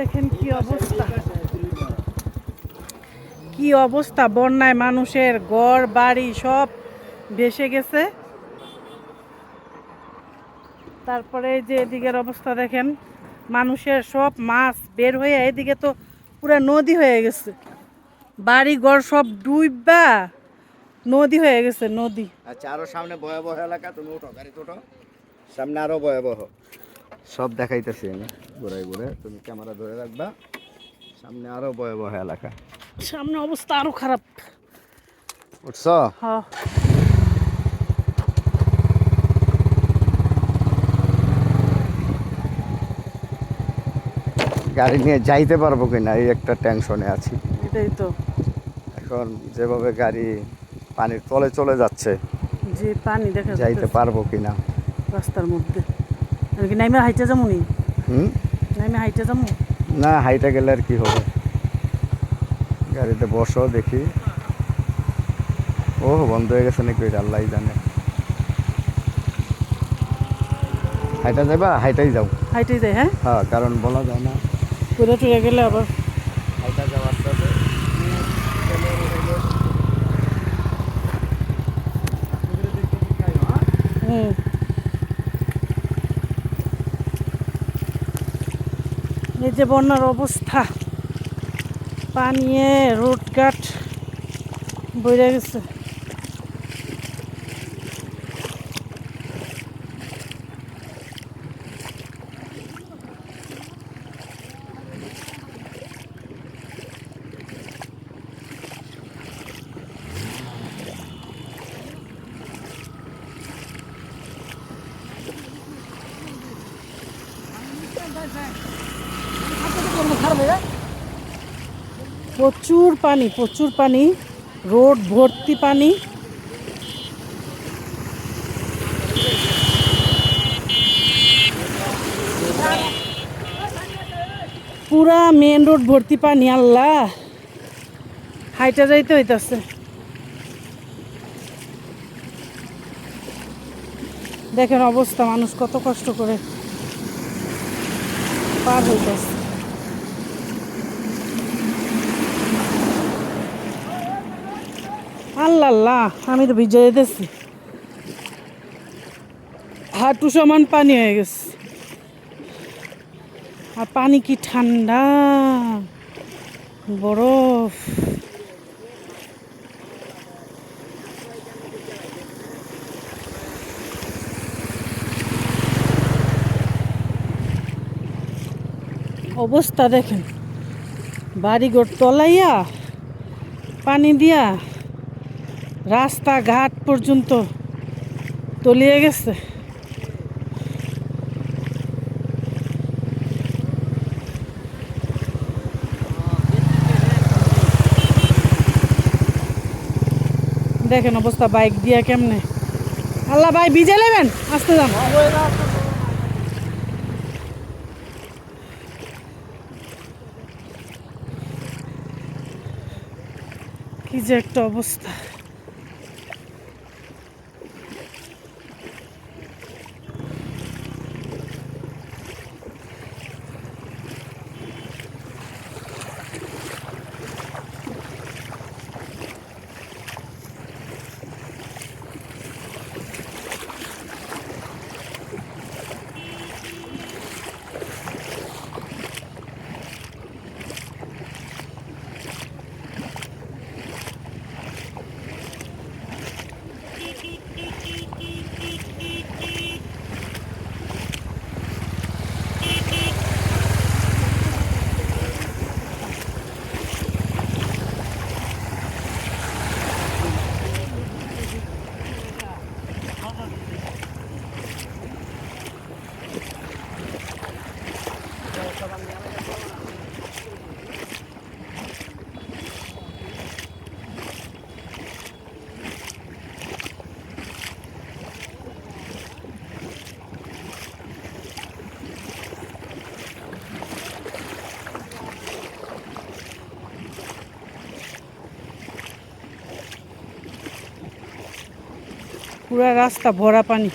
দেখেন কি অবস্থা, কি অবস্থা। বন্যায় মানুষের ঘর বাড়ি সব ভেসে গেছে। তারপরে এই যে এদিকের অবস্থা দেখেন, মানুষের সব মাছ বের হয়ে এদিকে তো পুরো নদী হয়ে গেছে, বাড়ি ঘর সব ডুববা নদী হয়ে গেছে, নদী। আচ্ছা, আরো সামনে ভয়াবহ এলাকা, তুমি উঠো, গাড়িতে উঠো, সামনে আরো ভয়াবহ সব দেখাইতেছি আমি ঘুরাই ঘুরে, তুমি ক্যামেরা ধরে রাখবা। সামনে আরো ভয়াবহ এলাকা, সামনে অবস্থা আরো খারাপ। উঠছো? হ্যাঁ, গাড়ি নিয়ে যাইতে পারবো কিনা এই একটা টেনশনে আছি। এটাই তো। এখন যেভাবে গাড়ি পানির তলে চলে যাচ্ছে, যে পানি দেখা যাইতে যাচ্ছে পারবো কিনা। রাস্তার মধ্যে, নাকি নাইমে হাইটে যাবো নি? হুম, নাইমে হাইটে যাবো? না, হাইটে গেলে আর কি হবে, গাড়িতে বসো দেখি। ও বন্ধ হয়ে গেছে নাকি, ওইটা আল্লাহ জানে। হাইটা যাবা? হাইটাই যাও। হাইটেই যায়? হ্যাঁ, হ্যাঁ, কারণ বলা যায় না পুরো টুরে গেলে আবার। হাইটা যাওয়া আস্তে আস্তে। হুম, এই যে বন্যার অবস্থা, পানিয়ে রোডঘাট বইরা গেছে। প্রচুর পানি, প্রচুর পানি, রোড ভর্তি পানি। পুরা মেন রোড ভর্তি পানি। আল্লাহ, হাইটা যাইতে হইতাছে। দেখেন অবস্থা, মানুষ কত কষ্ট করে পার হইতাছে। আল্লাহ আল্লাহ, আমি তো ভিজে যেতেছি, হাঁটু সমান পানি হয়ে গেছে। আর পানি কি ঠান্ডা, বরফ। অবস্থা দেখেন, বাড়িঘর তলাইয়া পানি দিয়া রাস্তাঘাট পর্যন্ত তলিয়ে গেছে। দেখেন অবস্থা, বাইক দিয়া কেমনে। আল্লাহ, ভাই ভিজে নেবেন, আসতে যান। কি যে একটা অবস্থা। পুরা রাস্তা ভরা পানি।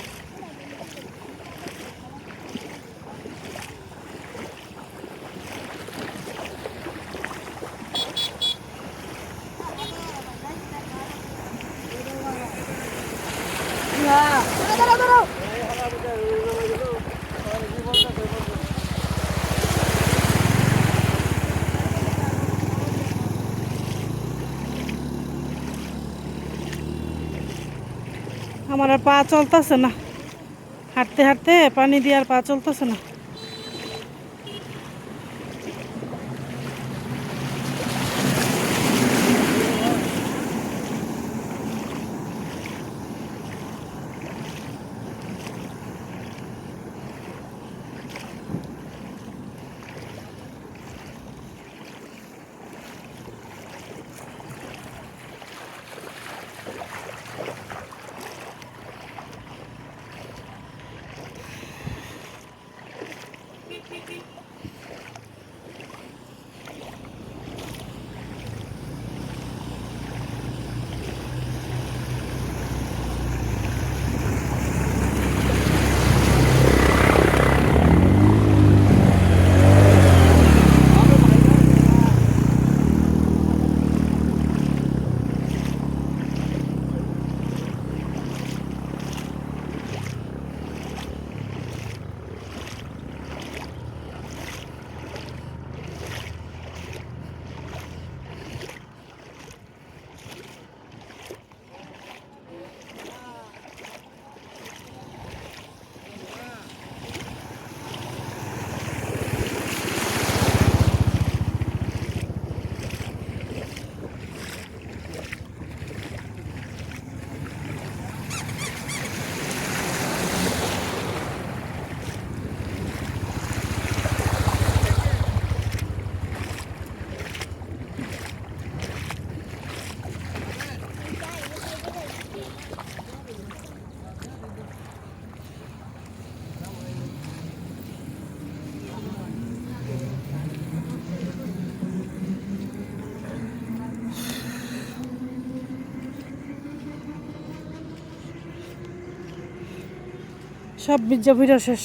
আমার আর পা চলতেছে না, হাঁটতে হাঁটতে পানি দিয়ে আর পা চলতেছে না। সব বিজ্জা ভিড়া শেষ।